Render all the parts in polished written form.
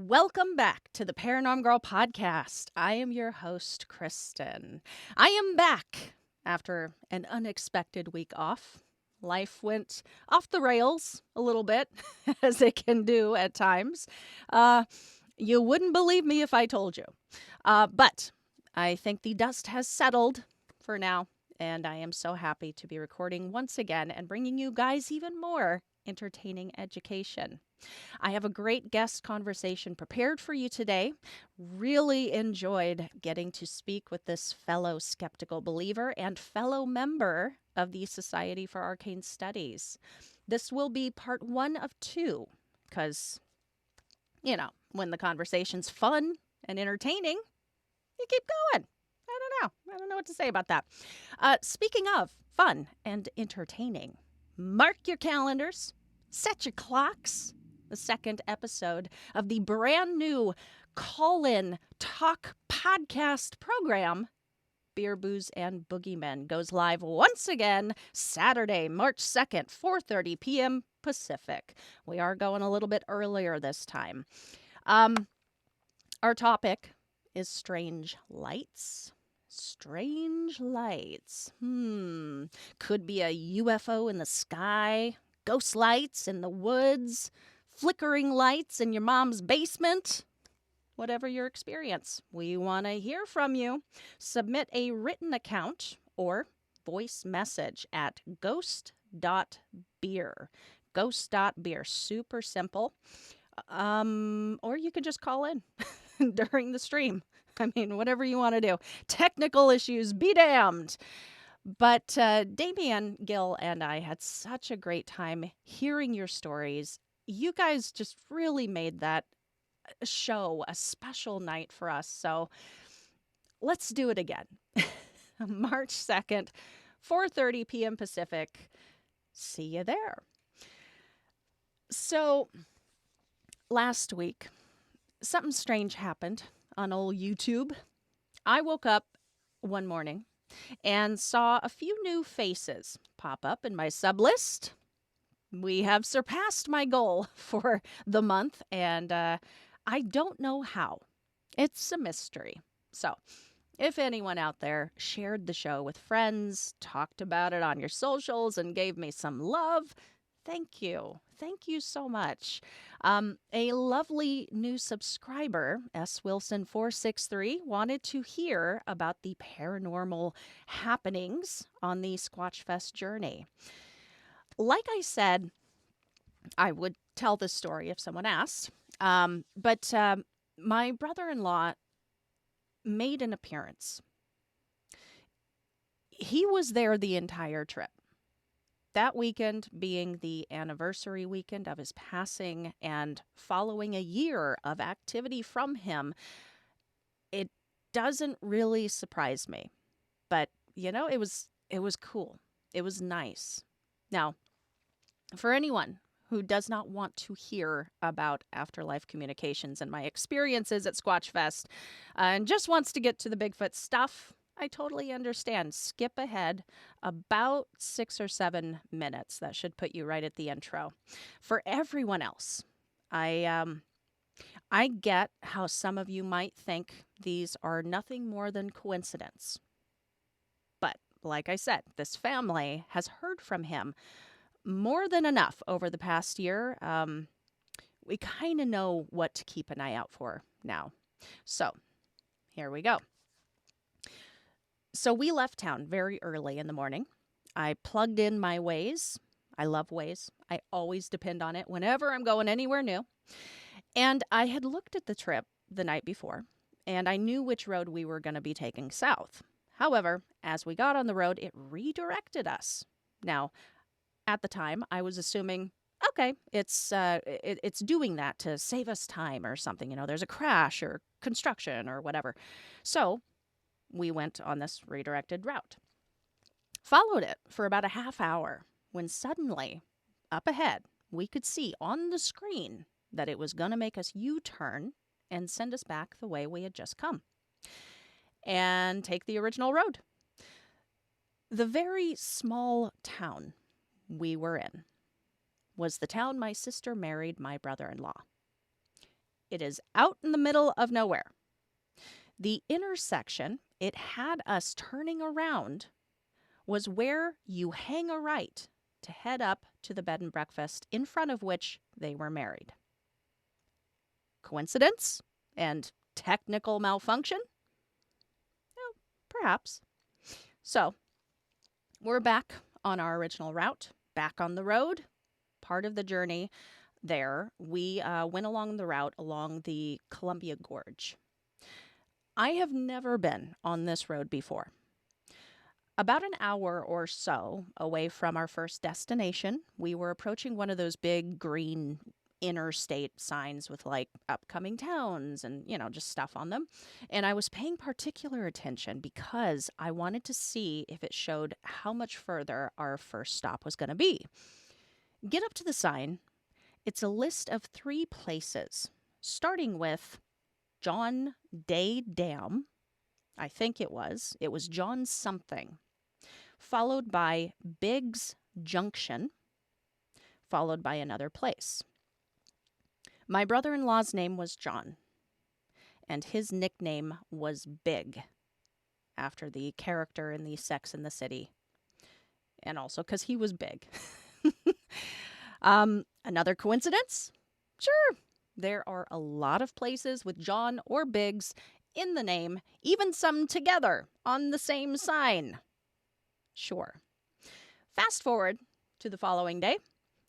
Welcome back to the Paranorm Girl podcast. I am your host, Kristen. I am back after an unexpected week off. Life went off the rails a little bit, as it can do at times. You wouldn't believe me if I told you. But I think the dust has settled for now, and I am so happy to be recording once again and bringing you guys even more entertaining education. I have a great guest conversation prepared for you today. Really enjoyed getting to speak with this fellow skeptical believer and fellow member of the Society for Arcane Studies. This will be part 1 of 2, because, when the conversation's fun and entertaining, you keep going. I don't know what to say about that. Speaking of fun and entertaining, mark your calendars, set your clocks. The second episode of the brand new call-in talk podcast program, Beer, Booze, and Boogeymen, goes live once again Saturday, March 2nd, 4:30 p.m. Pacific. We are going a little bit earlier this time. Our topic is strange lights. Strange lights. Could be a UFO in the sky, ghost lights in the woods, flickering lights in your mom's basement. Whatever your experience, we want to hear from you. Submit a written account or voice message at ghost.beer. Ghost.beer. Super simple. Or you could just call in during the stream. I mean, whatever you want to do. Technical issues, be damned. But Damien, Gil, and I had such a great time hearing your stories. You guys just really made that show a special night for us. So let's do it again. March 2nd, 4:30 p.m. Pacific. See you there. So last week, something strange happened on old YouTube. I woke up one morning and saw a few new faces pop up in my sub list. We have surpassed my goal for the month, and I don't know how. It's a mystery. So, if anyone out there shared the show with friends, talked about it on your socials, and gave me some love, thank you. Thank you so much. A lovely new subscriber, S. Wilson463, wanted to hear about the paranormal happenings on the Squatch Fest journey. Like I said, I would tell this story if someone asked, but my brother-in-law made an appearance. He was there the entire trip. That weekend being the anniversary weekend of his passing and following a year of activity from him, it doesn't really surprise me. But, it was cool. It was nice. Now, for anyone who does not want to hear about afterlife communications and my experiences at Squatch Fest and just wants to get to the Bigfoot stuff, I totally understand. Skip ahead about 6 or 7 minutes. That should put you right at the intro. For everyone else, I get how some of you might think these are nothing more than coincidence. But like I said, this family has heard from him more than enough over the past year. We kind of know what to keep an eye out for now. So here we go. So we left town very early in the morning. I plugged in my Waze. I love Waze. I always depend on it whenever I'm going anywhere new. And I had looked at the trip the night before, and I knew which road we were going to be taking south. However, as we got on the road, it redirected us. Now, at the time, I was assuming, okay, it's doing that to save us time or something. There's a crash or construction or whatever. So we went on this redirected route. Followed it for about a half hour when suddenly, up ahead, we could see on the screen that it was going to make us U-turn and send us back the way we had just come and take the original road. The very small town we were in was the town my sister married my brother-in-law. It is out in the middle of nowhere. The intersection it had us turning around was where you hang a right to head up to the bed and breakfast in front of which they were married. Coincidence? And technical malfunction? Well, perhaps. So, we're back on our original route, back on the road. Part of the journey there, we went along the route along the Columbia Gorge. I have never been on this road before. About an hour or so away from our first destination, we were approaching one of those big green interstate signs with like upcoming towns and, just stuff on them. And I was paying particular attention because I wanted to see if it showed how much further our first stop was going to be. Get up to the sign. It's a list of 3 places, starting with John Day Dam. I think it was John something. Followed by Biggs Junction, followed by another place. My brother-in-law's name was John, and his nickname was Big, after the character in the Sex and the City, and also because he was big. Another coincidence? Sure. There are a lot of places with John or Biggs in the name, even some together on the same sign. Sure. Fast forward to the following day.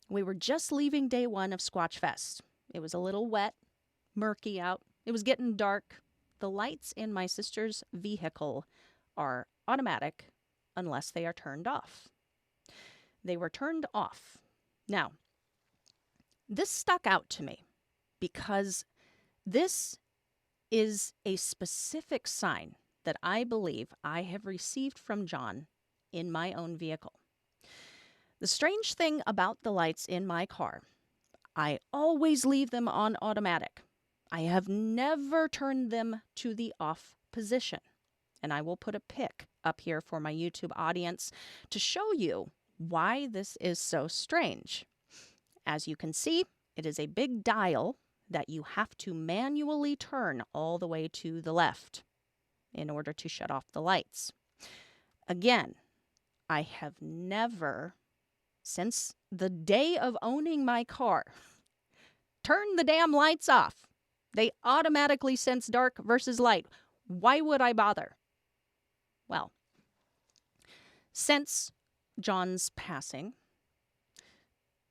We were just leaving day 1 of Squatch Fest. It was a little wet, murky out. It was getting dark. The lights in my sister's vehicle are automatic unless they are turned off. They were turned off. Now, this stuck out to me because this is a specific sign that I believe I have received from John in my own vehicle. The strange thing about the lights in my car, I always leave them on automatic. I have never turned them to the off position. And I will put a pic up here for my YouTube audience to show you why this is so strange. As you can see, it is a big dial that you have to manually turn all the way to the left in order to shut off the lights. Again, I have never, since the day of owning my car, turned the damn lights off. They automatically sense dark versus light. Why would I bother? Well, since John's passing,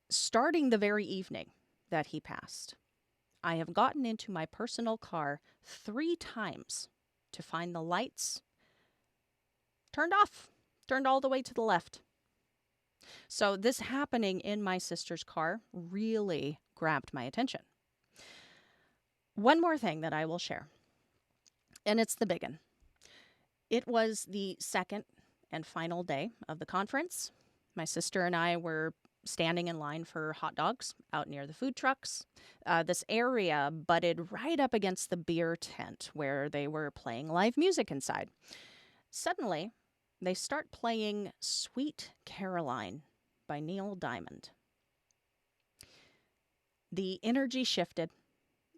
starting the very evening that he passed, I have gotten into my personal car 3 times to find the lights turned off, turned all the way to the left. So this happening in my sister's car really grabbed my attention. One more thing that I will share, and it's the big one. It was the second and final day of the conference. My sister and I were standing in line for hot dogs out near the food trucks. This area butted right up against the beer tent where they were playing live music inside. Suddenly, they start playing Sweet Caroline by Neil Diamond. The energy shifted.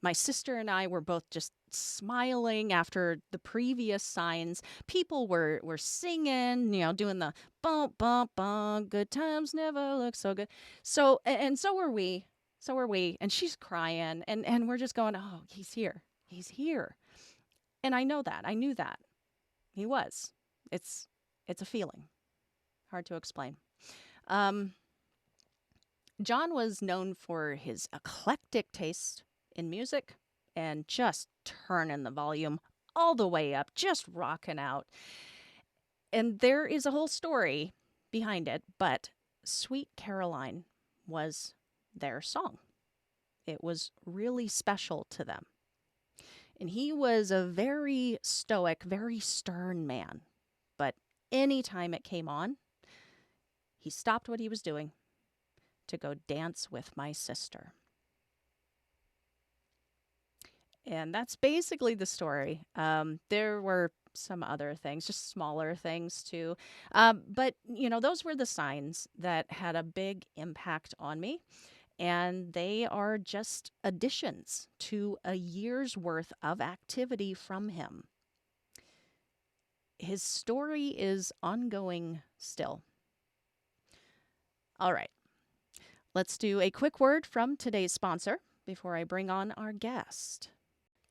My sister and I were both just smiling after the previous signs. People were singing, doing the bump, bump, bump, good times never look so good. So were we. So were we. And she's crying. And we're just going, oh, he's here. He's here. And I know that. I knew that. He was. It's a feeling. Hard to explain. John was known for his eclectic taste in music and just turning the volume all the way up, just rocking out. And there is a whole story behind it, but Sweet Caroline was their song. It was really special to them. And he was a very stoic, very stern man. But anytime it came on, he stopped what he was doing to go dance with my sister. And that's basically the story. There were some other things, just smaller things too. But, those were the signs that had a big impact on me. and they are just additions to a year's worth of activity from him. His story is ongoing still. All right, let's do a quick word from today's sponsor before I bring on our guest.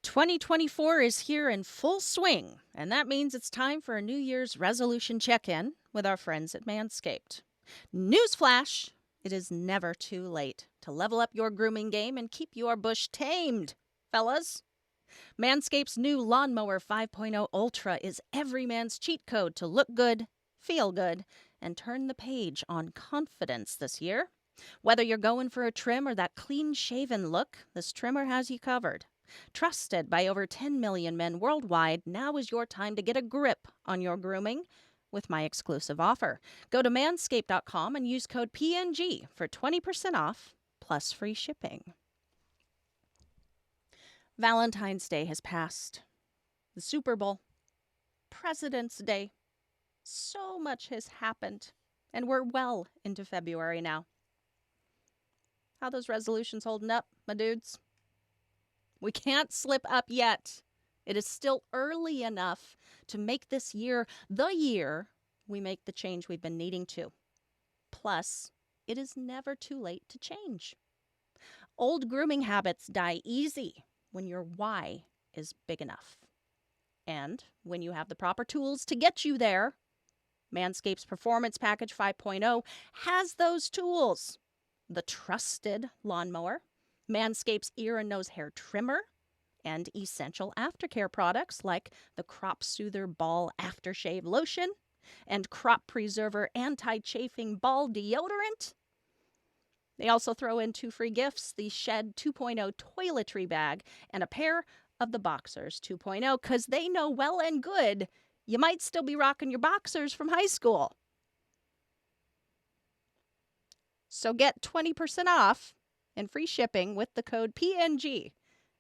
2024 is here in full swing, and that means it's time for a New Year's resolution check-in with our friends at Manscaped. Newsflash! It is never too late to level up your grooming game and keep your bush tamed, fellas. Manscaped's new Lawnmower 5.0 Ultra is every man's cheat code to look good, feel good, and turn the page on confidence this year. Whether you're going for a trim or that clean-shaven look, this trimmer has you covered. Trusted by over 10 million men worldwide, now is your time to get a grip on your grooming with my exclusive offer. Go to manscaped.com and use code PNG for 20% off plus free shipping. Valentine's Day has passed. The Super Bowl. President's Day. So much has happened, and we're well into February now. How those resolutions holding up, my dudes? We can't slip up yet. It is still early enough to make this year the year we make the change we've been needing to. Plus, it is never too late to change. Old grooming habits die easy when your why is big enough. And when you have the proper tools to get you there, Manscaped's Performance Package 5.0 has those tools. The trusted lawnmower, Manscaped's ear and nose hair trimmer, and essential aftercare products like the Crop Soother Ball Aftershave Lotion and Crop Preserver Anti-Chafing Ball Deodorant. They also throw in 2 free gifts, the Shed 2.0 toiletry bag and a pair of the Boxers 2.0, because they know well and good you might still be rocking your boxers from high school. So get 20% off and free shipping with the code PNG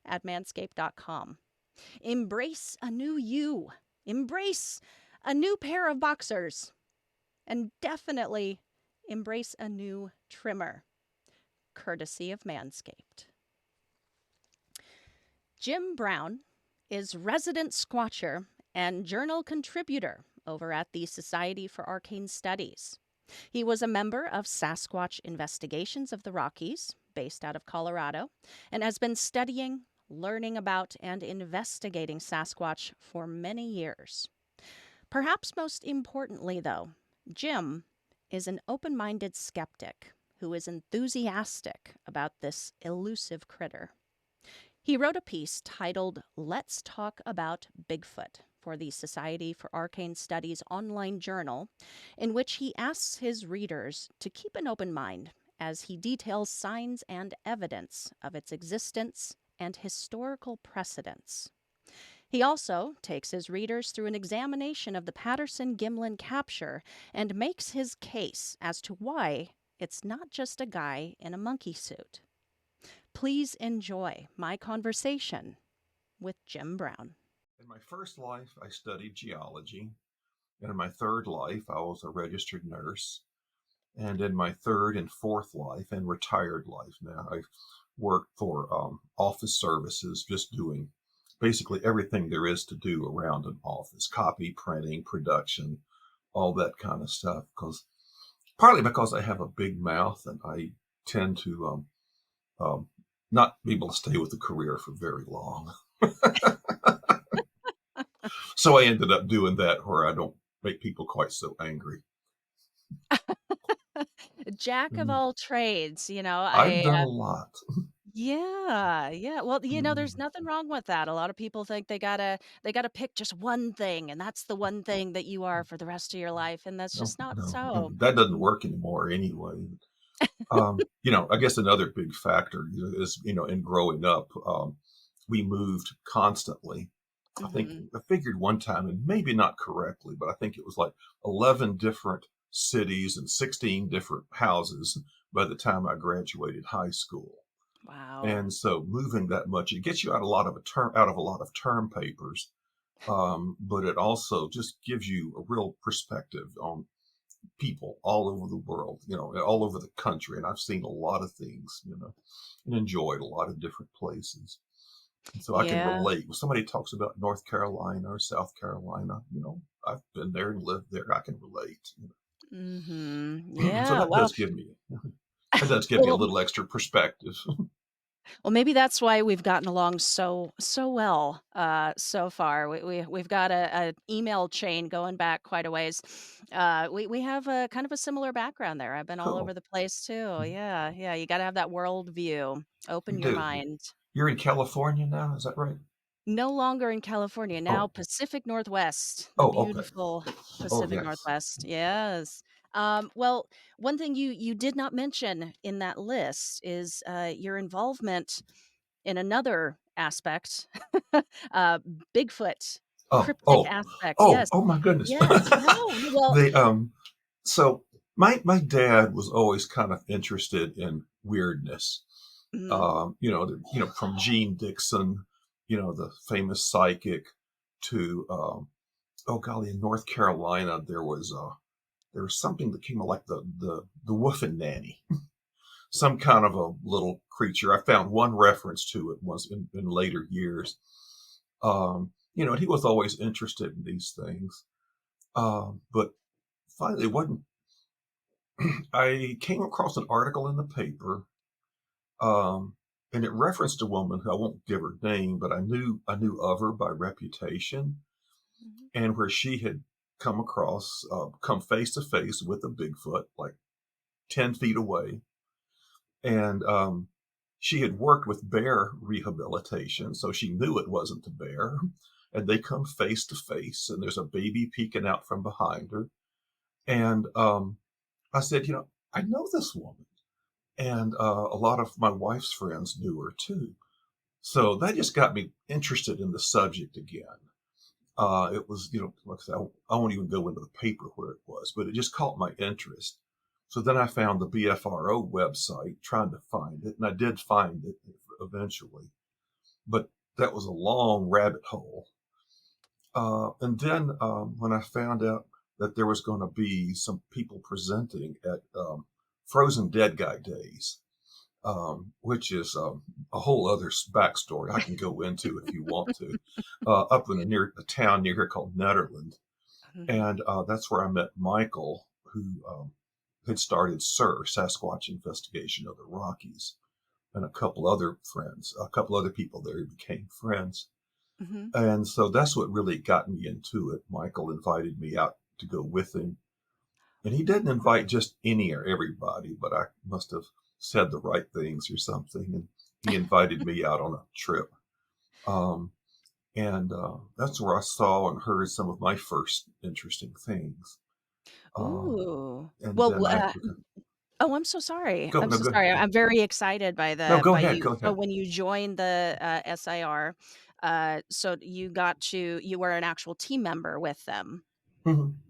at manscaped.com. Embrace a new you. Embrace a new pair of boxers. And definitely embrace a new trimmer, courtesy of Manscaped. Jim Brown is resident squatcher and journal contributor over at the Society for Arcane Studies. He was a member of Sasquatch Investigations of the Rockies, based out of Colorado, and has been studying, learning about, and investigating Sasquatch for many years. Perhaps most importantly, though, Jim is an open-minded skeptic who is enthusiastic about this elusive critter. He wrote a piece titled "Let's Talk About Bigfoot" for the Society for Arcane Studies online journal, in which he asks his readers to keep an open mind as he details signs and evidence of its existence and historical precedence. He also takes his readers through an examination of the Patterson Gimlin capture and makes his case as to why it's not just a guy in a monkey suit. Please enjoy my conversation with Jim Brown. In my first life, I studied geology. And in my third life, I was a registered nurse. And in my third and fourth life and retired life now, I've worked for office services, just doing basically everything there is to do around an office: copy, printing, production, all that kind of stuff. Partly because I have a big mouth and I tend to not be able to stay with a career for very long. So I ended up doing that where I don't make people quite so angry. Jack of all trades, I've done a lot. Yeah. Well, there's nothing wrong with that. A lot of people think they gotta pick just one thing, and that's the one thing that you are for the rest of your life, and that's No, just not no, no, so. that doesn't work anymore anyway. I guess another big factor is, in growing up, we moved constantly. I think Mhm. I figured one time, and maybe not correctly, but I think it was like 11 different cities and 16 different houses by the time I graduated high school. Wow. And so moving that much, it gets you out of a lot of term papers, but it also just gives you a real perspective on people all over the world, all over the country, and I've seen a lot of things, and enjoyed a lot of different places. And so I can Yeah. relate. When somebody talks about North Carolina or South Carolina, I've been there and lived there. I can relate. So Yeah. that Wow. does give me that does give me a Well, little extra perspective. maybe that's why we've gotten along so well so far. We've got a email chain going back quite a ways. We have a kind of a similar background there. I've been all over Cool. the place too. Mhm. Yeah, yeah. You got to have that world view. You Open your do. mind. You're in California now, is that right? No longer in California, now Oh, Pacific Northwest, the oh, okay. beautiful Oh, Pacific yes. Northwest. Yes. Well, one thing you did not mention in that list is your involvement in another aspect, uh, Bigfoot, Oh, cryptic oh, aspect. oh, Yes, oh my goodness. yes. No, no. Well, They so my dad was always kind of interested in weirdness. mm, From Gene Dixon, the famous psychic, to oh golly, in North Carolina there was something that came out like the Woofing Nanny, some kind of a little creature. I found one reference to it was in later years. And he was always interested in these things. But finally, one I came across an article in the paper, um, and it referenced a woman who I won't give her name, but I knew of her by reputation, mhm, and where she had come face to face with a Bigfoot, like 10 feet away, and she had worked with bear rehabilitation, so she knew it wasn't a bear. And they come face to face, and there's a baby peeking out from behind her. And I said, I know this woman. And a lot of my wife's friends knew her too. So that just got me interested in the subject again. It was, like I said, I won't even go into the paper where it was, but it just caught my interest. So then I found the BFRO website trying to find it, and I did find it eventually. But that was a long rabbit hole. And then when I found out that there was going to be some people presenting at Frozen Dead Guy Days, which is a whole other backstory I can go into if you want to, up in a town near here called Netherland. mhm. And that's where I met Michael, who had started Sasquatch Investigation of the Rockies, and a couple other people there who became friends. Mhm. And so that's what really got me into it. Michael invited me out to go with him. And he didn't invite just any or everybody, but I must have said the right things or something. And he invited me out on a trip. Um, and that's where I saw and heard some of my first interesting things. Um, Ooh. and Well, then I oh, I'm so sorry. go I'm no so go sorry. go I'm very excited by no the go by ahead you. go So ahead. when you joined the SIR, so you were an actual team member with them,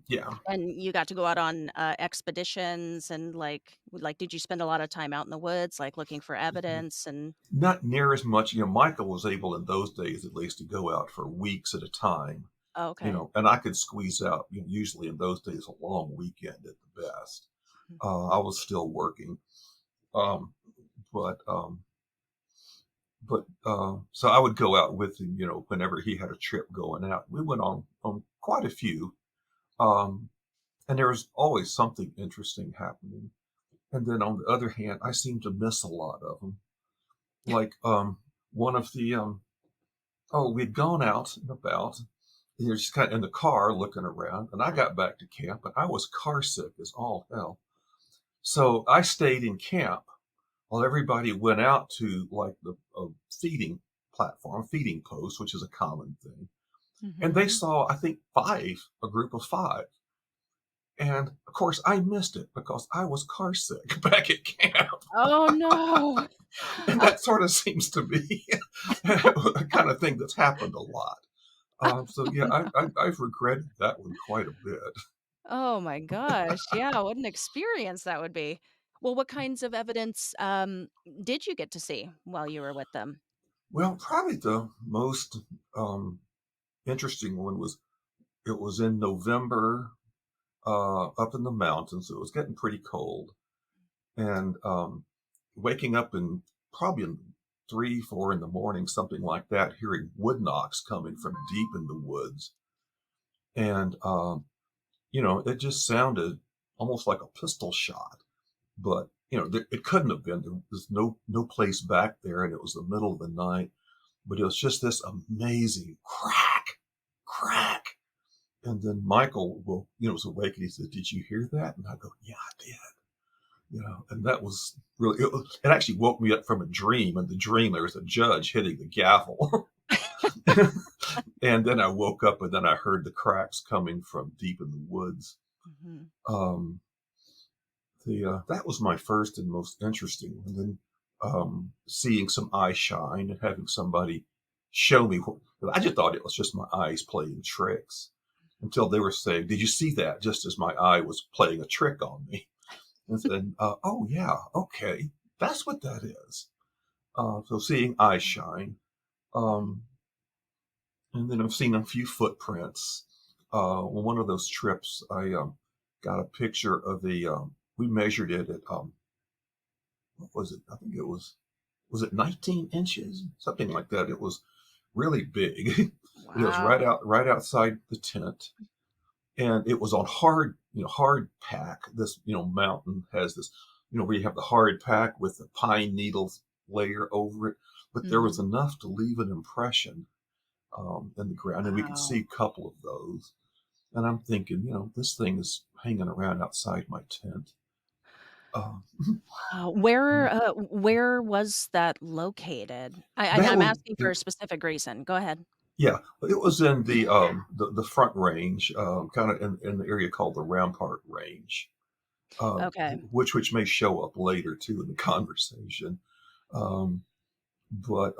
Yeah. and you got to go out on expeditions and like did you spend a lot of time out in the woods, like looking for evidence and Not near as much. Michael was able in those days at least to go out for weeks at a time, oh, okay. and I could squeeze out, usually in those days, a long weekend at the best. I was still working. Um, but so I would go out with him, whenever he had a trip going out. We went on quite a few, um, and there was always something interesting happening. And then on the other hand, I seemed to miss a lot of them. Like one of the we'd gone out and about. And you're just kind of in the car looking around, and I got back to camp, and I was car sick as all hell. So I stayed in camp while everybody went out to like the feeding feeding post, which is a common thing. And they Mhm. saw, I think, a group of five. And of course, I missed it because I was car sick back at camp. Oh no. And that sort of seems to be a kind of thing that's happened a lot. So yeah, I've regretted that one quite a bit. Oh my gosh. Yeah, what an experience that would be. Well, what kinds of evidence did you get to see while you were with them? Well, probably the most um, interesting one was it was in November. up in the mountains. It was getting pretty cold, and waking up in probably in 3, 4 in the morning, something like that, hearing wood knocks coming from deep in the woods, and it just sounded almost like a pistol shot. But it couldn't have been. There was no place back there, and it was the middle of the night. But it was just this amazing crack, crack. And then Michael, was awake and he said, "Did you hear that?" And I go, "Yeah, I did." And that was really, it actually woke me up from a dream. And the dream, there was a judge hitting the gavel. And then I woke up and then I heard the cracks coming from deep in the woods. Mhm. Um, that was my first and most interesting. And then seeing some eye shine and having somebody show me what, I just thought it was just my eyes playing tricks until they were saying, "Did you see that?" Just as my eye was playing a trick on me. And then, "Oh yeah, okay, that's what that is." So seeing eye shine. Mhm. Um, and then I've seen a few footprints. On one of those trips, I got a picture of we measured it at, what was it? I think was it 19 inches? Something like that. It was really big. It was Wow. right outside the tent. And it was on hard pack. This, mountain has this, where you have the hard pack with the pine needles layer over it. But there was Mhm. enough to leave an impression in the ground. And we could Wow. see a couple of those. And I'm thinking, this thing is hanging around outside my tent. Um, Where was that located? that I'm was, asking for a specific reason. Go ahead. yeah, it was in the Front Range, kind of in the area called the Rampart Range, Okay. which may show up later too in the conversation. Um, but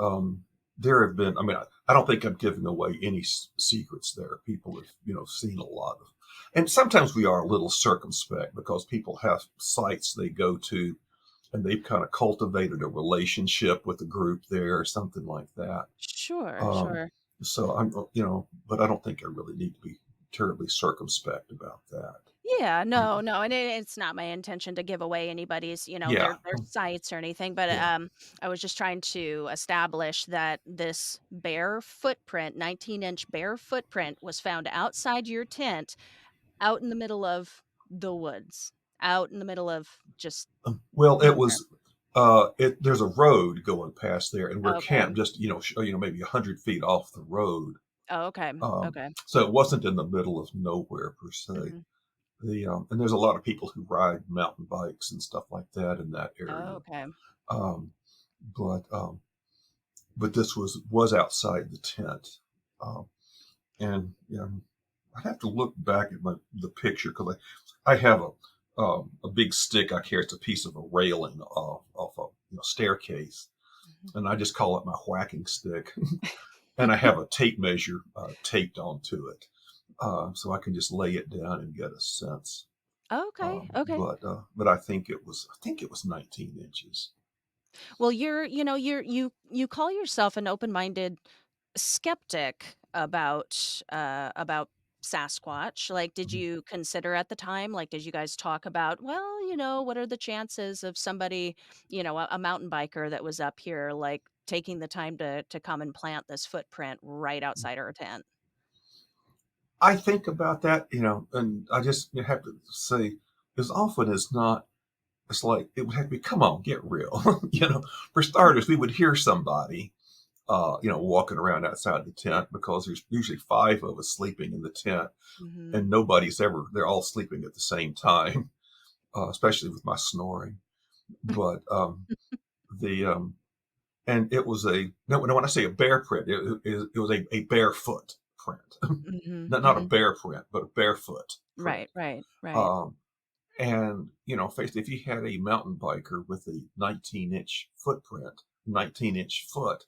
there have been, I mean, I don't think I'm giving away any secrets there. People have, seen a lot of, and sometimes we are a little circumspect because people have sites they go to and they've kind of cultivated a relationship with the group there or something like that. Sure, Um, sure. so but I don't think I really need to be terribly circumspect about that. Yeah, Um, no, no, and it's not my intention to give away anybody's, yeah, their sites or anything, but yeah. I was just trying to establish that this bare footprint, 19-inch bare footprint was found outside your tent, out in the middle of the woods, out in the middle of just Well, it nowhere. was. There's a road going past there, and we're Okay. camped just maybe 100 feet off the road. Oh, okay. Um, Okay. so it wasn't in the middle of nowhere per se. Mhm. And there's a lot of people who ride mountain bikes and stuff like that in that Oh, area. okay. Um, but this was outside the tent. Um, and I'd have to look back at the picture because I have a big stick I carry. It's a piece of a railing off a staircase, Mhm. and I just call it my whacking stick. And I have a tape measure taped onto it, so I can just lay it down and get a sense. Okay, okay. But I think it was 19 inches. Well, you call yourself an open-minded skeptic about Sasquatch. Like, did Mhm. you consider at the time, like, did you guys talk about, well, what are the chances of somebody, a mountain biker that was up here, like, taking the time to come and plant this footprint right outside our tent? I think about that, and I just have to say, as often as not, it's like it would have to be, come on, get real. For starters, we would hear somebody, walking around outside the tent because there's usually 5 of us sleeping in the tent, Mhm. and they're all sleeping at the same time, especially with my snoring. But the and it was no, when I say a bear print, it was a barefoot print, Mhm. not a Mhm. bear print, but a barefoot print. Right, right, right. Um, and face if you had a mountain biker with a 19-inch footprint, 19-inch foot,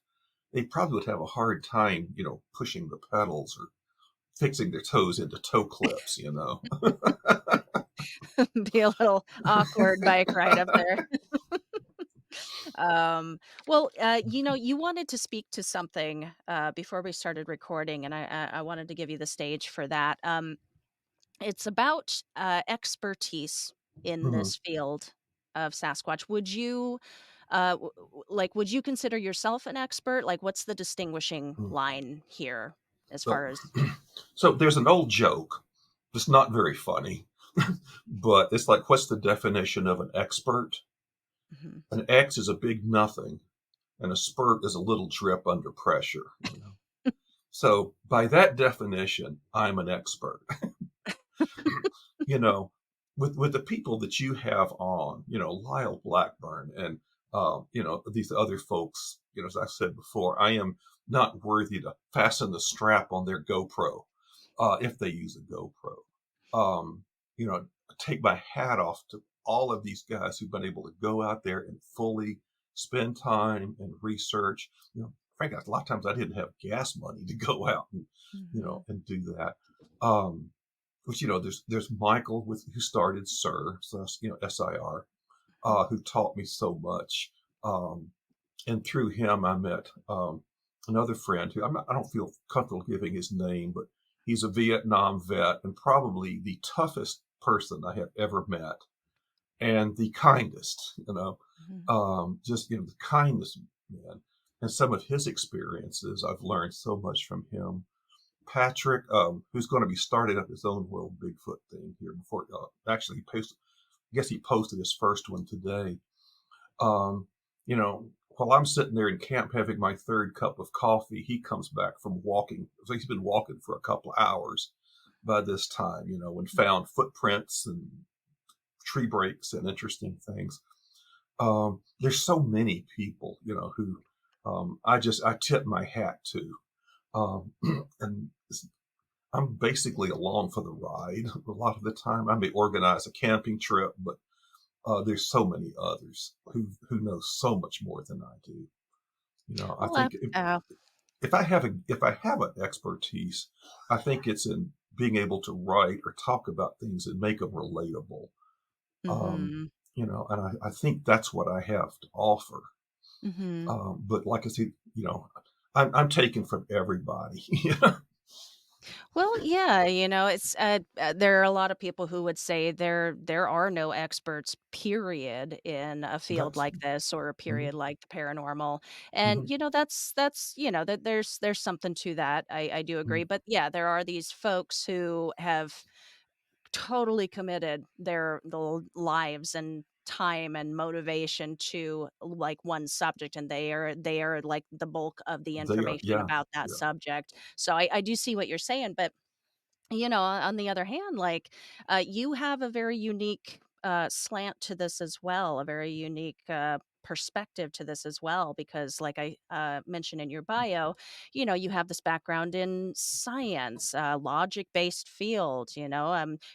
they probably would have a hard time, pushing the pedals or fixing their toes into toe clips. Be a little awkward bike ride up there. Um, well, you wanted to speak to something before we started recording, and I wanted to give you the stage for that. It's about expertise in Mhm. this field of Sasquatch. Would you, would you consider yourself an expert? Like, what's the distinguishing Mm. line here as So, far as? so there's an old joke. It's not very funny, but it's like, what's the definition of an expert? Mhm. An X is a big nothing, and a spurt is a little drip under pressure. So by that definition, I'm an expert. you know, with the people that you have on, Lyle Blackburn and these other folks, as I said before, I am not worthy to fasten the strap on their GoPro if they use a GoPro. Um, you know, take my hat off to all of these guys who've been able to go out there and fully spend time and research. Frankly, a lot of times I didn't have gas money to go out and Mhm. and do that. Um, which there's Michael who started SIR, so that's, SIR, Mhm. who taught me so much. And through him, I met another friend who I don't feel comfortable giving his name, but he's a Vietnam vet and probably the toughest person I have ever met, and the kindest. Mhm. Just the kindest man. And some of his experiences, I've learned so much from him. Patrick, who's going to be starting up his own World Bigfoot thing here before. Actually, he posted. I guess he posted his first one today. Um, while I'm sitting there in camp having my third cup of coffee, he comes back from walking. So he's been walking for a couple of hours by this time. And found footprints and tree breaks and interesting things. There's so many people, who I tip my hat to. And I'm basically along for the ride a lot of the time. I may organize a camping trip, but there's so many others who know so much more than I do. I Well, think if I have an expertise, I think it's in being able to write or talk about things and make them relatable. Um, mhm. and I think that's what I have to offer. Mhm. But like I said, I'm taken from everybody. Well, yeah, it's there are a lot of people who would say there are no experts, period, in a field That's like this or a mhm, period like the paranormal. And mhm, that's that there's something to that. I do agree. mhm. But yeah, there are these folks who have totally committed their lives and time and motivation to like one subject, and they are like the bulk of the They are, information yeah, about that yeah. subject. So I do see what you're saying, but on the other hand, like, you have a very unique, slant to this as well, a very unique, perspective to this as well, because like I, mentioned in your bio, you have this background in science, logic-based field, you know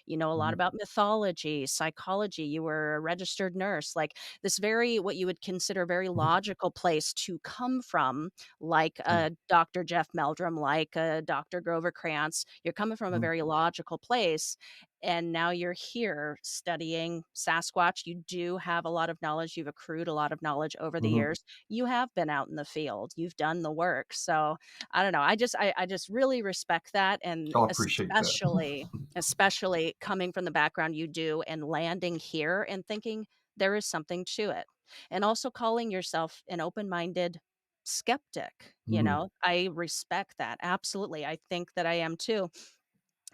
a lot Mhm, about mythology, psychology, you were a registered nurse, like, this very what you would consider very mhm, logical place to come from, like yeah, Dr. Jeff Meldrum, like Dr. Grover Krantz. You're coming from a mhm, very logical place. And now you're here studying Sasquatch. You do have a lot of knowledge. You've accrued a lot of knowledge over the mhm. years. You have been out in the field. You've done the work. So I don't know. I just really respect that. And I appreciate that. especially coming from the background you do and landing here and thinking there is something to it. And also calling yourself an open-minded skeptic. Mhm. I respect that. Absolutely. I think that I am too.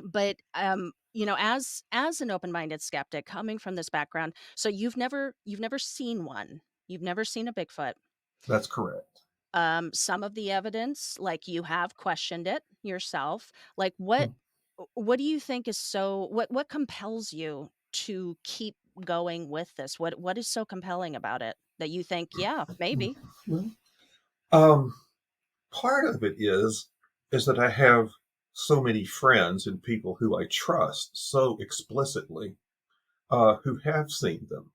But as an open-minded skeptic coming from this background, so you've never seen one. You've never seen a Bigfoot. That's correct. Some of the evidence, like, you have questioned it yourself. Like, what Mm. what do you think is so what compels you to keep going with this? What is so compelling about it that you think, yeah, maybe? Well, um, part of it is that I have so many friends and people who I trust so explicitly, who have seen them.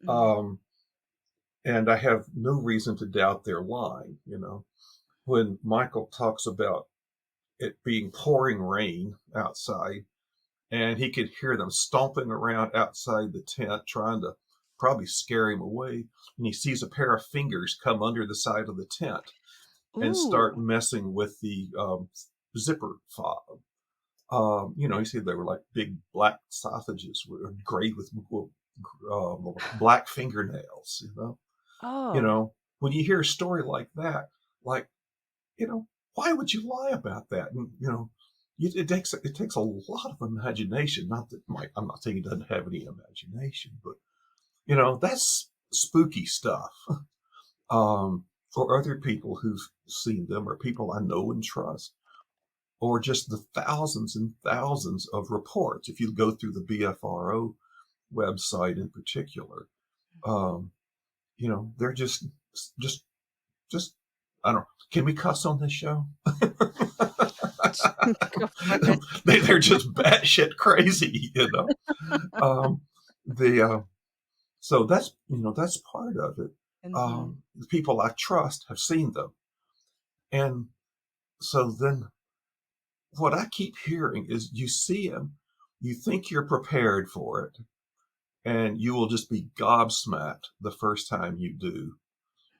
Mhm. Um, and I have no reason to doubt their line. When Michael talks about it being pouring rain outside, and he could hear them stomping around outside the tent, trying to probably scare him away. And he sees a pair of fingers come under the side of the tent and start Ooh. messing with the zipper fob. You said they were like big black sausages, gray with black fingernails. You Oh. know, when you hear a story like that, like, why would you lie about that? And it takes a lot of imagination. Not that I'm not saying he doesn't have any imagination, but that's spooky stuff. For other people who've seen them, or people I know and trust, or just the thousands and thousands of reports. If you go through the BFRO website in particular, um, they're just, just, I don't know. Can we cuss on this show? Go for it. They're just batshit crazy. Um, the So that's part of it. Mhm. The people I trust have seen them, and so then what I keep hearing is you see them, you think you're prepared for it, and you will just be gobsmacked the first time you do,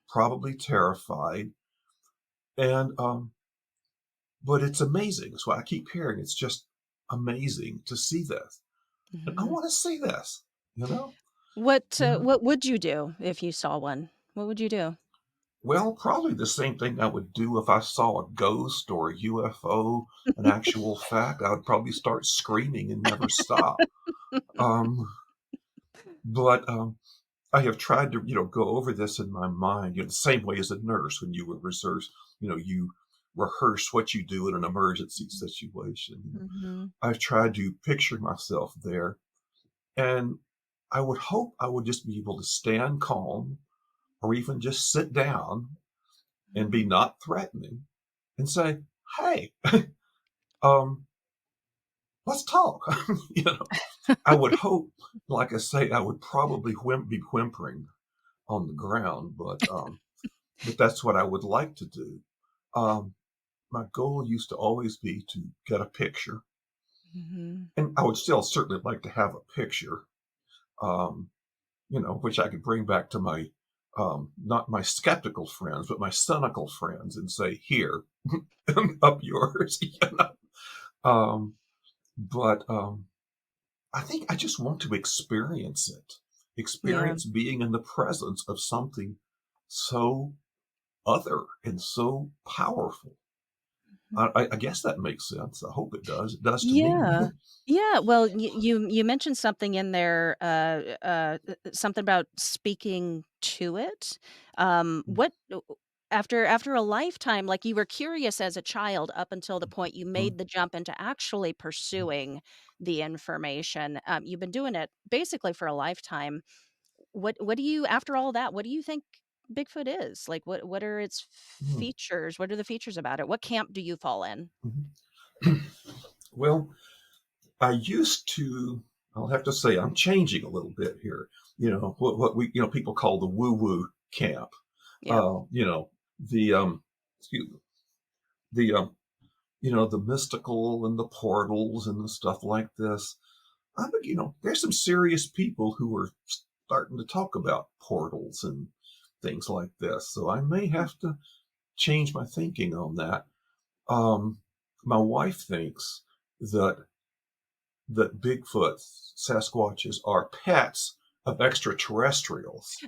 probably terrified, and but it's amazing. That's what I keep hearing. It's just amazing to see this, and I Mhm. want to see this. You know. What would you do if you saw one? What would you do? Well, probably the same thing I would do if I saw a ghost or a UFO, an actual fact. I would probably start screaming and never stop. Um, but I have tried to, go over this in my mind, the same way as a nurse when you would rehearse, you rehearse what you do in an emergency situation. Mhm. I've tried to picture myself there, and I would hope I would just be able to stand calm or even just sit down and be Mhm. not threatening and say, "Hey, um, let's talk." you know, I would hope, like I say, I would probably be whimpering on the ground, but that's what I would like to do. Um, my goal used to always be to get a picture, Mhm. and I would still certainly like to have a picture, um, which I could bring back to my not my skeptical friends, but my cynical friends, and say, "Here, up yours." Um, but I think I just want to experience it, Yeah. experience being in the presence of something so other and so powerful. Mhm. I guess that makes sense. I hope it does. It does to me. Yeah. Yeah, well, you mentioned something in there, something about speaking to it. What after a lifetime, like, you were curious as a child up until the point you Mhm, made the jump into actually pursuing the information. You've been doing it basically for a lifetime. What do you after all that, what do you think Bigfoot is? Like, what are its mhm, features? What are the features about it? What camp do you fall in? mhm. Well, I used to. I'll have to say I'm changing a little bit here. What we people call the woo woo camp. Yeah. You know the excuse me, the mystical and the portals and the stuff like this. There's some serious people who are starting to talk about portals and things like this. So I may have to change my thinking on that. Um, my wife thinks that Bigfoot, Sasquatches are pets of extraterrestrials.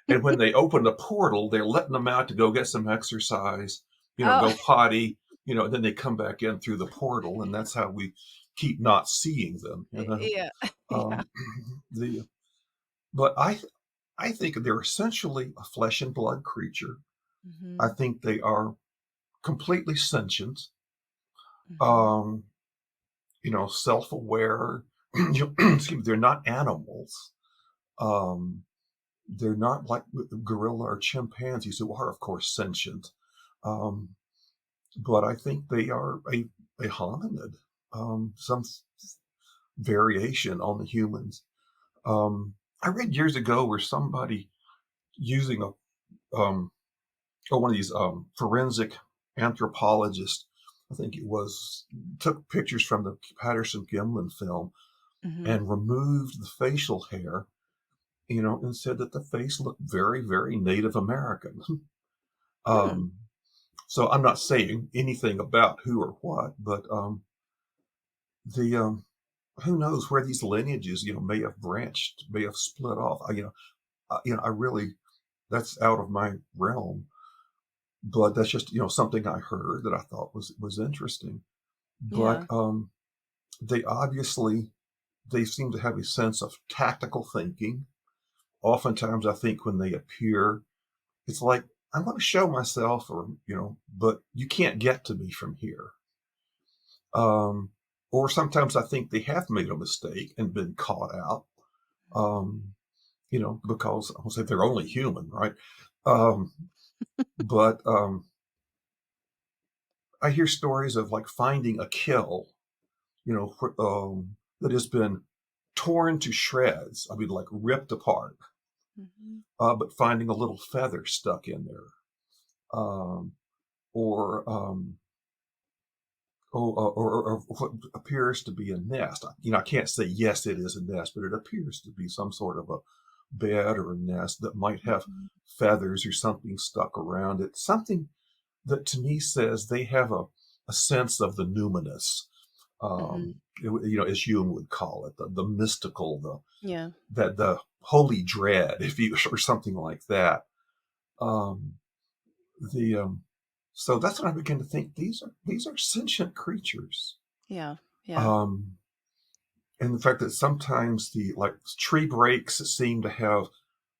And when they open the portal, they're letting them out to go get some exercise, Oh, go potty, and then they come back in through the portal, and that's how we keep not seeing them. yeah. Yeah. Um, the but I think they're essentially a flesh and blood creature. I Mhm. think they are completely sentient, Mhm. um, self-aware. Excuse me, they're not animals. Um, they're not like gorilla or chimpanzees who are, of course, sentient. Um, but I think they are a hominid, some variation on the humans. I read years ago where somebody using um, one of these forensic anthropologists, I think it was, took pictures from the Patterson Gimlin film Mhm. and removed the facial hair, and said that the face looked very, very Native American. Hmm. um, so I'm not saying anything about who or what, but the who knows where these lineages, may have branched, may have split off. I really, that's out of my realm, but that's just something I heard that I thought was interesting. But Yeah. they obviously they seem to have a sense of tactical thinking. Oftentimes, I think when they appear, it's like I'm going to show myself, or but you can't get to me from here. Um, or sometimes I think they have made a mistake and been caught out. Um, because I'll say they're only human, right? Um, but I hear stories of like finding a kill, that has been torn to shreds. I mean, like ripped apart, Mhm. but finding a little feather stuck in there, um, or or what appears to be a nest. I can't say yes, it is a nest, but it appears to be some sort of a bed or a nest that might have Mhm. feathers or something stuck around it. Something that to me says they have a sense of the numinous, Mhm. as Jung would call it, the mystical, Yeah. the holy dread, if you or something like that. Um, the so that's when I begin to think these are sentient creatures. Yeah. Yeah. Um, and the fact that sometimes the like tree breaks seem to have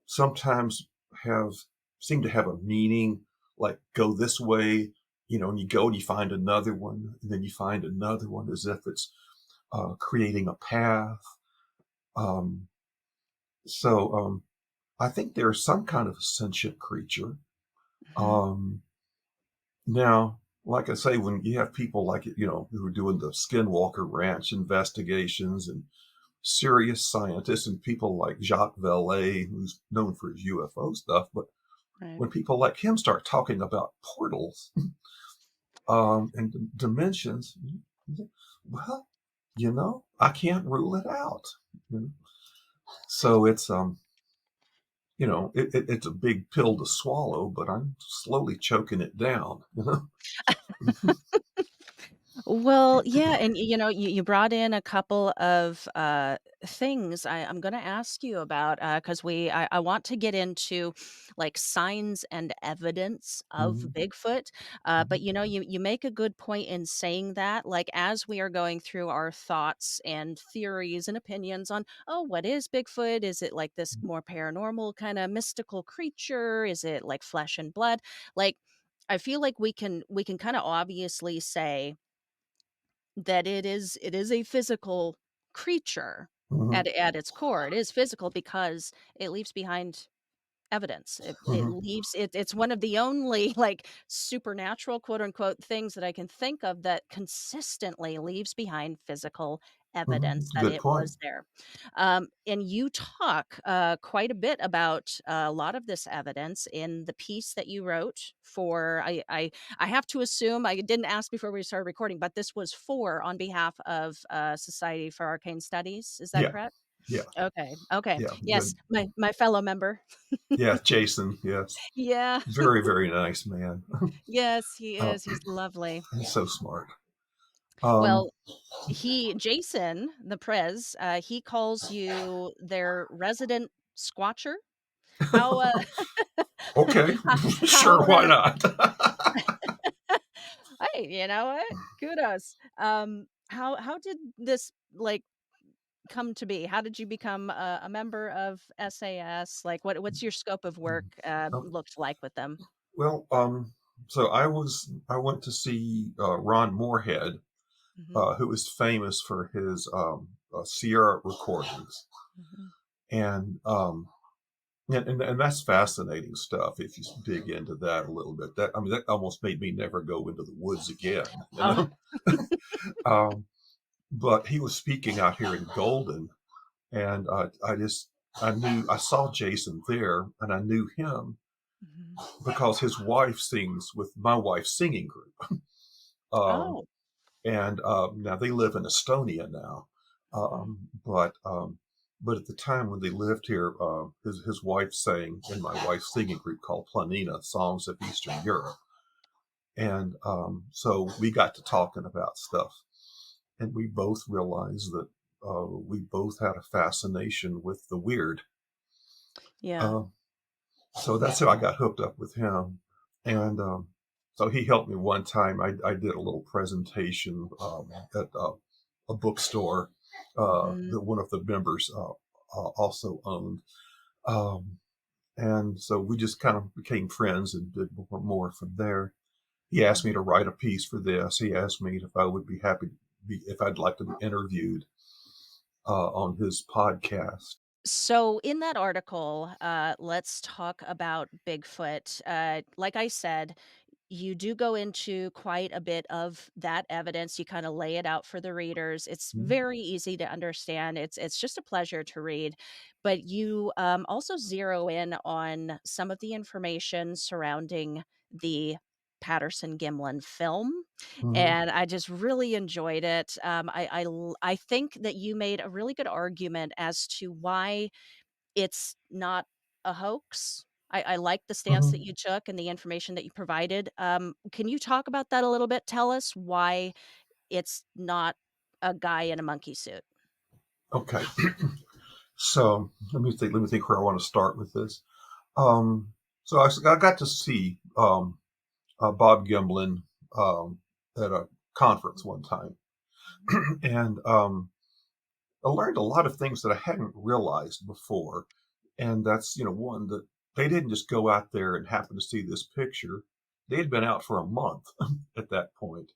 sometimes have seem to have a meaning, like go this way, and you go and you find another one, and then you find another one, as if it's creating a path. Um, so I think there's some kind of sentient creature. Mhm. Um, Now, like I say, when you have people like who are doing the Skinwalker Ranch investigations, and serious scientists, and people like Jacques Vallée, who's known for his UFO stuff, but Right. when people like him start talking about portals and dimensions, well, I can't rule it out. You know? So it's a big pill to swallow, but I'm slowly choking it down. Well, yeah, and you brought in a couple of things I'm going to ask you about because I want to get into like signs and evidence of Mhm, Bigfoot. But mhm, you make a good point in saying that, like as we are going through our thoughts and theories and opinions on, oh, what is Bigfoot? Is it like this more paranormal kind of mystical creature? Is it like flesh and blood? Like I feel like we can kind of obviously say that it is a physical creature mhm, at its core. It is physical because it leaves behind evidence. It mhm, leaves it's one of the only, like, supernatural, quote, unquote, things that I can think of that consistently leaves behind physical mhm. evidence that Good it point. was there. And you talk, quite a bit about a lot of this evidence in the piece that you wrote for I have to assume I didn't ask before we started recording, but this was for on behalf of, Society for Arcane Studies, is that Yeah, correct? yeah, Okay, okay. yeah. Yes, Good. my fellow member. Yeah, Jason. Yes, Yeah. very, very nice man. Yes, he Uh, is. He's lovely. he's so smart. Um, Well, Jason, the prez, he calls you their resident squatcher. How, okay, sure, how, why not? hey, you know what? Kudos. How did this, like, come to be? How did you become a member of SAS? Like, what's your scope of work, Um, looked like with them? well, so I went to see Ron Moorhead, Mhm, who is famous for his Sierra recordings, mhm. and and that's fascinating stuff if you dig into that a little bit. That almost made me never go into the woods again, you Oh. know. um, but he was speaking out here in Golden, and I saw Jason there, and I knew him Mhm. because his wife sings with my wife's singing group. Um, Oh. and now they live in Estonia now, Mm. but at the time when they lived here, his wife sang in my wife's singing group called Planina, Songs of Eastern Europe, and so we got to talking about stuff. and we both realized that we both had a fascination with the weird. Yeah. Uh, so that's how I got hooked up with him. And so he helped me one time. I did a little presentation at a bookstore Hmm. that one of the members also owned. Um, and so we just kind of became friends and did more from there. He asked me to write a piece for this. He asked me if I would be happy to be, if I'd like to be interviewed on his podcast. So, in that article, let's talk about Bigfoot. Like I said, you do go into quite a bit of that evidence. You kind of lay it out for the readers. It's Mhm. very easy to understand. It's just a pleasure to read. But you also zero in on some of the information surrounding the Patterson Gimlin film, Mhm. and I just really enjoyed it. I think that you made a really good argument as to why it's not a hoax. I like the stance that Mhm. you took and the information that you provided. Can you talk about that a little bit? Tell us why it's not a guy in a monkey suit. Okay. So let me think where I want to start with this. Um, so I got to see Bob Gimlin at a conference one time, and I learned a lot of things that I hadn't realized before. And that's, one that they didn't just go out there and happen to see this picture. They had been out for a month at that point,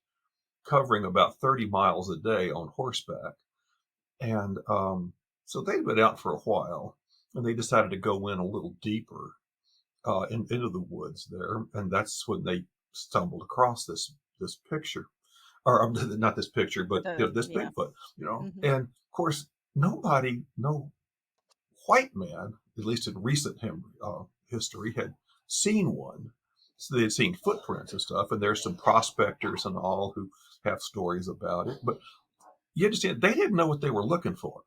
covering about 30 miles a day on horseback. And so they'd been out for a while, and they decided to go in a little deeper into the woods there. And that's when they stumbled across this picture, or not this picture, but this Yeah. Bigfoot. Mhm. And of course, no white man, at least in recent history, had seen one. So they had seen footprints and stuff, and there's some prospectors and all who have stories about it. But you understand, they didn't know what they were looking for.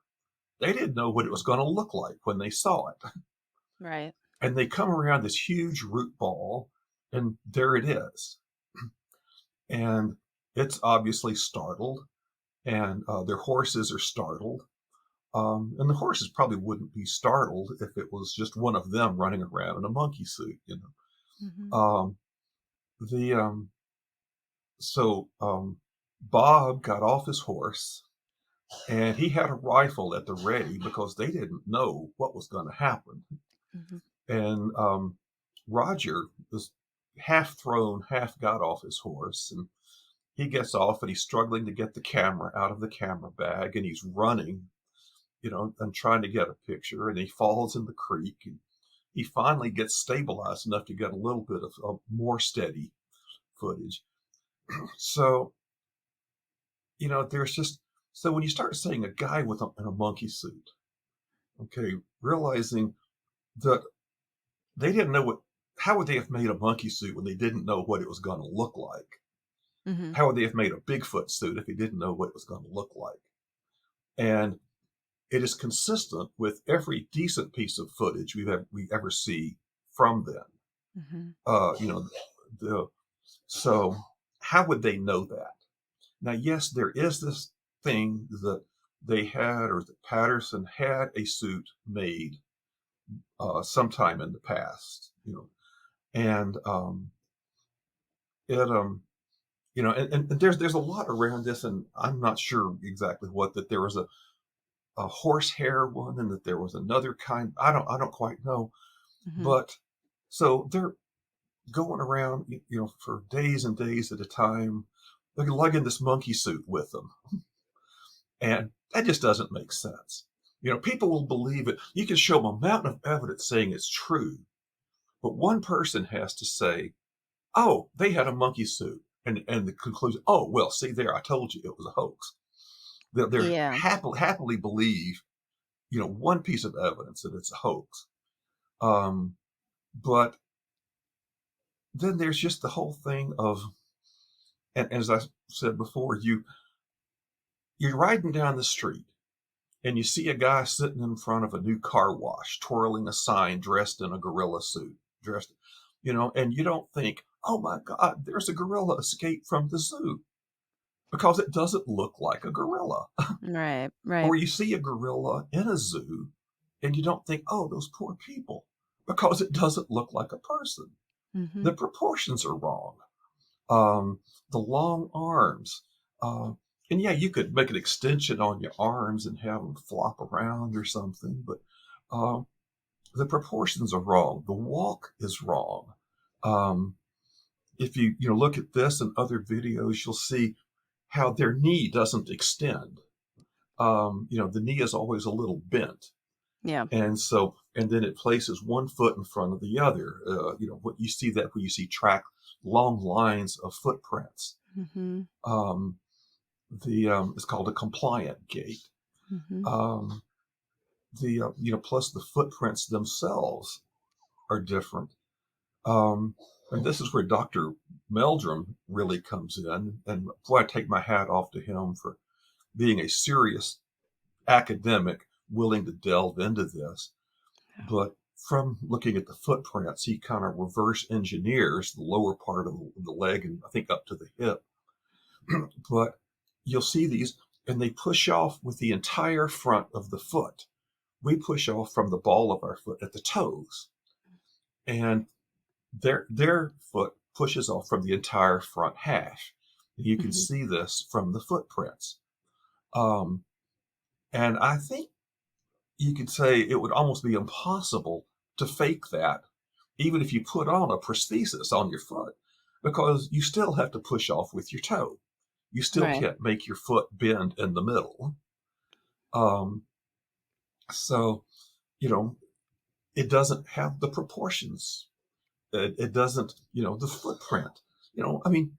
They didn't know what it was going to look like when they saw it. Right. And they come around this huge root ball, and there it is. And it's obviously startled, and their horses are startled. And the horses probably wouldn't be startled if it was just one of them running around in a monkey suit. Mhm. Um, the so Bob got off his horse and he had a rifle at the ready because they didn't know what was going to happen. Mhm. And Roger was half thrown, half got off his horse, and he gets off and he's struggling to get the camera out of the camera bag, and he's running, and trying to get a picture, and he falls in the creek, and he finally gets stabilized enough to get a little bit of more steady footage. So, there's just, so when you start saying a guy in a monkey suit, okay, realizing that they didn't know how would they have made a monkey suit when they didn't know what it was going to look like? Mhm. How would they have made a Bigfoot suit if they didn't know what it was going to look like? And it is consistent with every decent piece of footage we ever see from them. Mhm. Uh, you know, the, so how would they know that? Now, yes, there is this thing that they had, or that Patterson had a suit made sometime in the past, and it and there's a lot around this, and I'm not sure exactly what that there was a horsehair one, and that there was another kind. I don't quite know, Mhm. but so they're going around, for days and days at a time, like lugging this monkey suit with them. And that just doesn't make sense. People will believe it. You can show them a mountain of evidence saying it's true, but one person has to say, "Oh, they had a monkey suit," and the conclusion, "Oh, well, see there, I told you it was a hoax." They're Yeah. happily believe, one piece of evidence that it's a hoax. Um, but then there's just the whole thing of, and as I said before, you're riding down the street and you see a guy sitting in front of a new car wash, twirling a sign, dressed in a gorilla suit, and you don't think, "Oh my God, there's a gorilla escaped from the zoo," because it doesn't look like a gorilla. Right, right. Or you see a gorilla in a zoo and you don't think, oh, those poor people, because it doesn't look like a person. Mhm. The proportions are wrong. Um, the long arms. Uh, and yeah, you could make an extension on your arms and have them flop around or something, but uh, the proportions are wrong. The walk is wrong. Um, if you look at this and other videos, you'll see how their knee doesn't extend. The knee is always a little bent, Yeah. and then it places one foot in front of the other. What you see that when you see track long lines of footprints. Mhm. Um, the It's called a compliant gait. Mhm. Um, plus the footprints themselves are different. Um, and this is where Dr. Meldrum really comes in. And boy, I take my hat off to him for being a serious academic willing to delve into this. Yeah. But from looking at the footprints, he kind of reverse engineers the lower part of the leg and I think up to the hip. But you'll see these, and they push off with the entire front of the foot. We push off from the ball of our foot at the toes, and their foot pushes off from the entire front half. You can Mhm. see this from the footprints. Um, and I think you could say it would almost be impossible to fake that, even if you put on a prosthesis on your foot, because you still have to push off with your toe. You still Right. can't make your foot bend in the middle. Um, so, you know, it doesn't have the proportions. It doesn't, the footprint. I mean,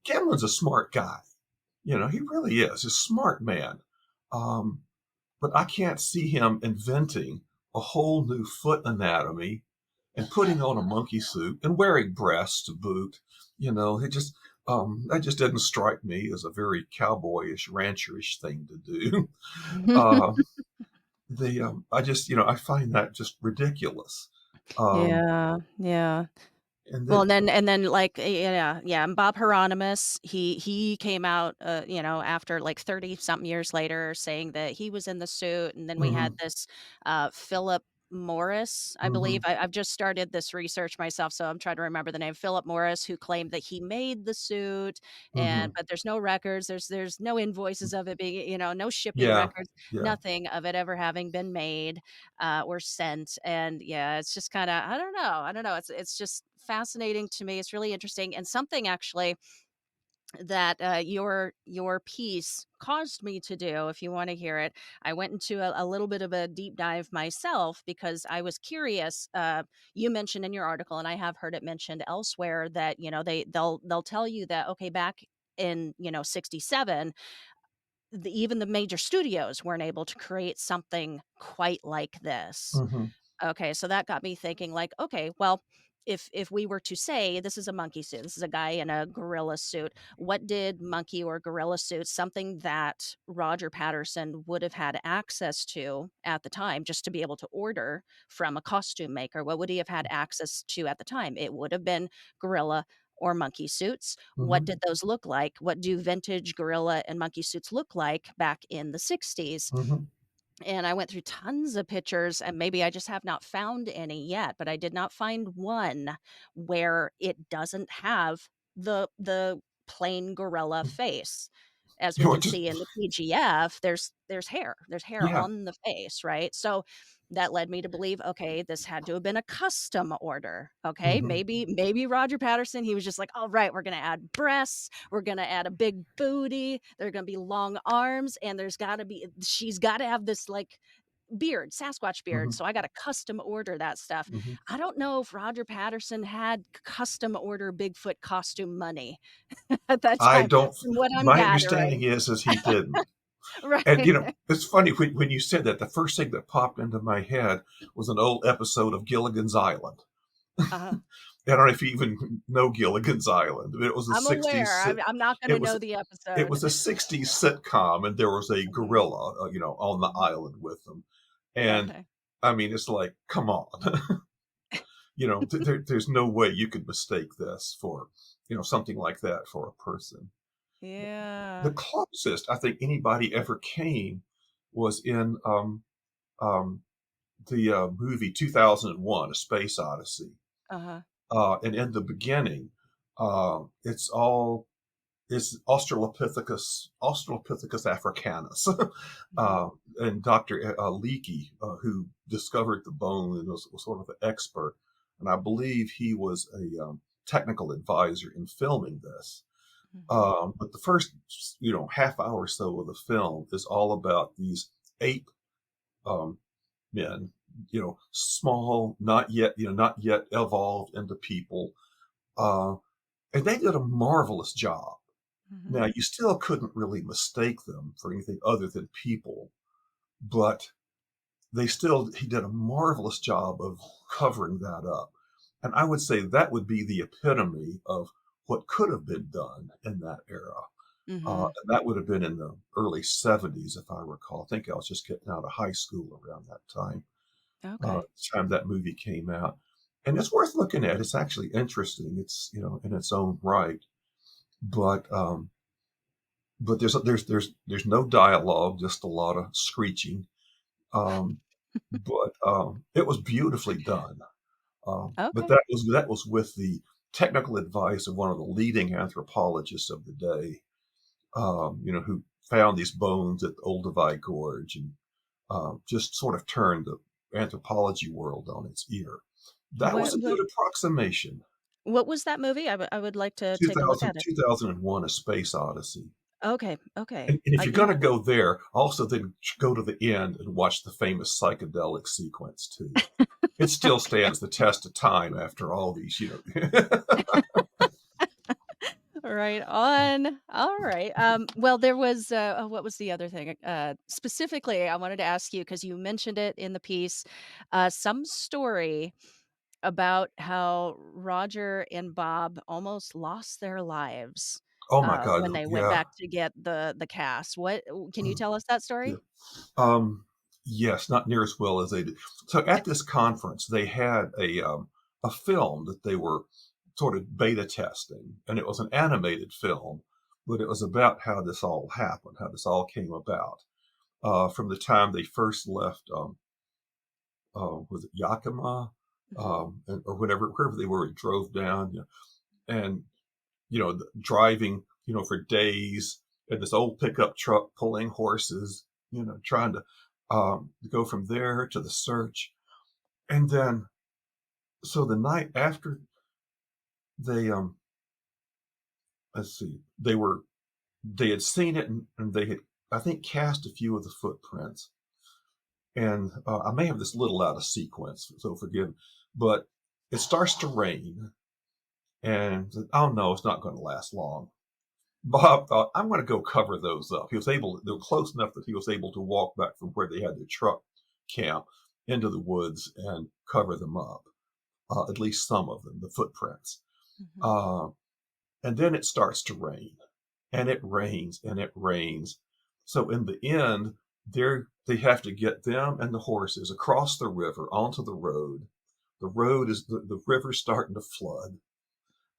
Gimlin's a smart guy. He really is a smart man. Um, but I can't see him inventing a whole new foot anatomy and putting on a monkey suit and wearing breasts to boot. It just that just doesn't strike me as a very cowboyish, rancherish thing to do. uh, I just I find that just ridiculous. Um, Yeah, yeah. and Well, then and then, like, yeah, yeah, and Bob Hieronymus, he came out, after, like, 30 something years later saying that he was in the suit, and then we had hmm this, Philip Morris, I believe. hmm I've just started this research myself, so I'm trying to remember the name. Philip Morris, who claimed that he made the suit, hmm but there's no records, there's no invoices of it being, no shipping yeah, records, yeah. nothing of it ever having been made or sent. And yeah, it's just kind of I don't know. It's just fascinating to me. It's really interesting and something actually that your piece caused me to do. If you want to hear it, I went into a little bit of a deep dive myself because I was curious. You mentioned in your article, and I have heard it mentioned elsewhere that they'll tell you that okay back in 67 even the major studios weren't able to create something quite like this. hmm Okay, so that got me thinking like, okay, well, if we were to say this is a monkey suit, this is a guy in a gorilla suit, what did monkey or gorilla suit, something that Roger Patterson would have had access to at the time just to be able to order from a costume maker, what would he have had access to at the time? It would have been gorilla or monkey suits. What hmm did those look like? What do vintage gorilla and monkey suits look like back in the 60s? hmm And I went through tons of pictures, and maybe I just have not found any yet, but I did not find one where it doesn't have the plain gorilla face. As we can just see in the PGF, there's hair. There's hair yeah. on the face, right? So that led me to believe, okay, this had to have been a custom order. Okay, hmm maybe Roger Patterson, he was just like, all right, we're gonna add breasts, we're gonna add a big booty, there are gonna be long arms, and she's gotta have this like beard, Sasquatch beard. hmm So I got to custom order that stuff. hmm I don't know if Roger Patterson had custom order Bigfoot costume money at that I time, don't. from what I'm My understanding gathering. is he didn't. And Right. it's funny when you said that. The first thing that popped into my head was an old episode of Gilligan's Island. Uh-huh. I don't know if you even know Gilligan's Island. It was a I'm aware. '60s. I'm not going It to was know the it episode. was a '60s sitcom, and there was a Mhm. gorilla, on the Mhm. island with them. And Okay. I mean, it's like, come on, there's no way you could mistake this for, something like that for a person. The Yeah. closest I think anybody ever came was in um, the movie 2001: A Space Odyssey. Uh-huh. And in the beginning, it's all it's Australopithecus africanus, Mhm. uh, and Dr. Leakey, who discovered the bone and was sort of an expert, and I believe he was a technical advisor in filming this. Mhm. But the first, half hour or so of the film is all about these ape um, men, small, not yet evolved into people, uh, and they did a marvelous job. Now, Mhm. you still couldn't really mistake them for anything other than people, but he did a marvelous job of covering that up. And I would say that would be the epitome of what could have been done in that era. Mhm. And that would have been in the early 70s, if I recall. I think I was just getting out of high school around that time, Okay. the time that movie came out. And it's worth looking at. It's actually interesting. It's, in its own right. But there's no dialogue, just a lot of screeching. Um, but it was beautifully done. But Okay. that was with the technical advice of one of the leading anthropologists of the day, who found these bones at the Olduvai Gorge and just sort of turned the anthropology world on its ear. That was What a what good approximation. what was that movie? I would like to take a look 2000, at it. 2001: A Space Odyssey. Okay. Okay. And if you're Yeah. going to go there, also then go to the end and watch the famous psychedelic sequence too. It still Okay. stands the test of time after all these, Right on. All right. Well, there was what was the other thing? Specifically, I wanted to ask you because you mentioned it in the piece, some story about how Roger and Bob almost lost their lives Oh my God, when they went yeah. back to get the cast. Can you tell us that Yeah. story? Yes, not near as well as they did. So at this conference, they had a film that they were sort of beta testing, and it was an animated film, but it was about how this all happened, how this all came about, from the time they first left. Was it Yakima, Mhm. or wherever they were, and drove down, and driving, for days, and this old pickup truck pulling horses, trying to go from there to the search. And then, so the night after they, let's see, they had seen it, and they had, I think, cast a few of the footprints. And I may have this little out of sequence, so forgive, but it starts to rain, and oh no, it's not going to last long. Bob thought, I'm going to go cover those up. They were close enough that he was able to walk back from where they had their truck camp into the woods and cover them up, at least some of them, the footprints. Mhm. Uh, and then it starts to rain, and it rains, and it rains. So in the end, they have to get them and the horses across the river onto the road. The river's starting to flood.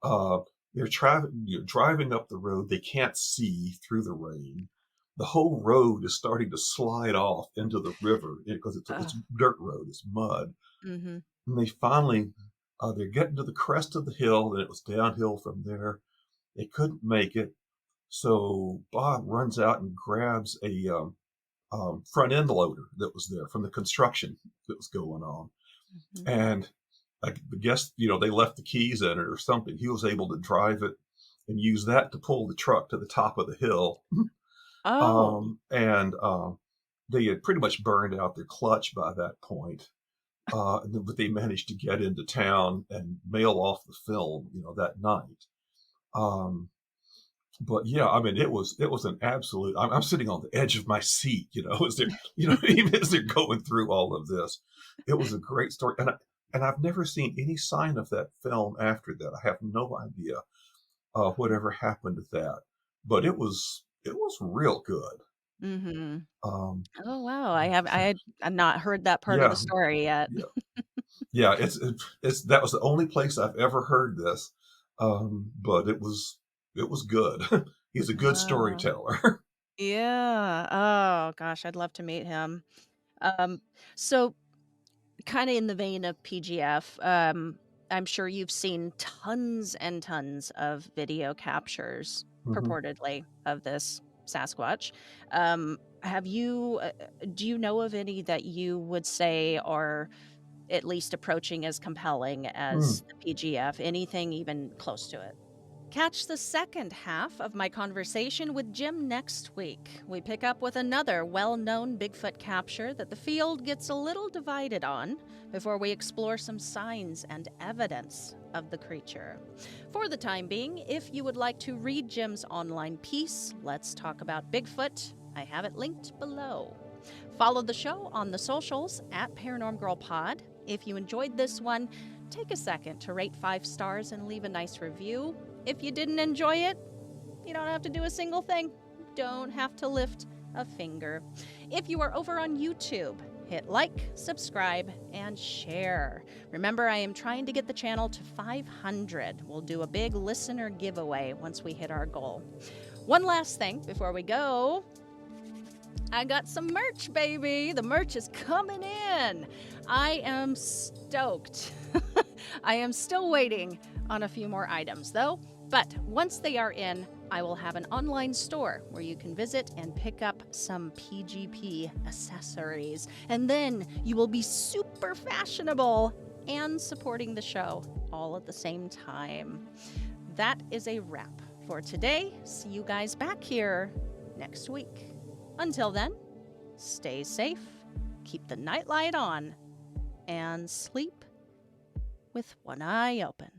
Uh, you're driving up the road. They can't see through the rain. The whole road is starting to slide off into the river because it's Uh, a dirt road. It's mud. mhm. And they finally, they're getting to the crest of the hill, and it was downhill from there. They couldn't make it. So Bob runs out and grabs a front end loader that was there from the construction that was going on. Mhm. And I guess, they left the keys in it or something. He was able to drive it and use that to pull the truck to the top of the hill. Oh. And they had pretty much burned out their clutch by that point. But they managed to get into town and mail off the film, that night. Um, but yeah, I mean, it was an absolute. I'm sitting on the edge of my seat, as they're, even as they're going through all of this. It was a great story, and I've never seen any sign of that film after that. I have no idea whatever happened to that, but it was real good. Mhm. Um, Oh, wow. I've not heard that part of the yeah, story yet. yeah, yeah. It's that was the only place I've ever heard this, but it was good. He's a good Oh, storyteller. yeah. Oh, gosh, I'd love to meet him. Um, so kind of in the vein of PGF, I'm sure you've seen tons and tons of video captures Hmm. purportedly of this Sasquatch. Have you, do you know of any that you would say are at least approaching as compelling Mm. as the PGF? Anything even close to it? Catch the second half of my conversation with Jim next week. We pick up with another well known Bigfoot capture that the field gets a little divided on before we explore some signs and evidence of the creature. For the time being, if you would like to read Jim's online piece, Let's Talk About Bigfoot, I have it linked below. Follow the show on the socials at Paranorm Girl Pod. If you enjoyed this one, take a second to rate 5 stars and leave a nice review. If you didn't enjoy it, you don't have to do a single thing. Don't have to lift a finger. If you are over on YouTube, hit like, subscribe, and share. Remember, I am trying to get the channel to 500. We'll do a big listener giveaway once we hit our goal. One last thing before we go. I got some merch, baby. The merch is coming in. I am stoked. I am still waiting on a few more items, though. But once they are in, I will have an online store where you can visit and pick up some PGP accessories. And then you will be super fashionable and supporting the show all at the same time. That is a wrap for today. See you guys back here next week. Until then, stay safe, keep the nightlight on, and sleep with one eye open.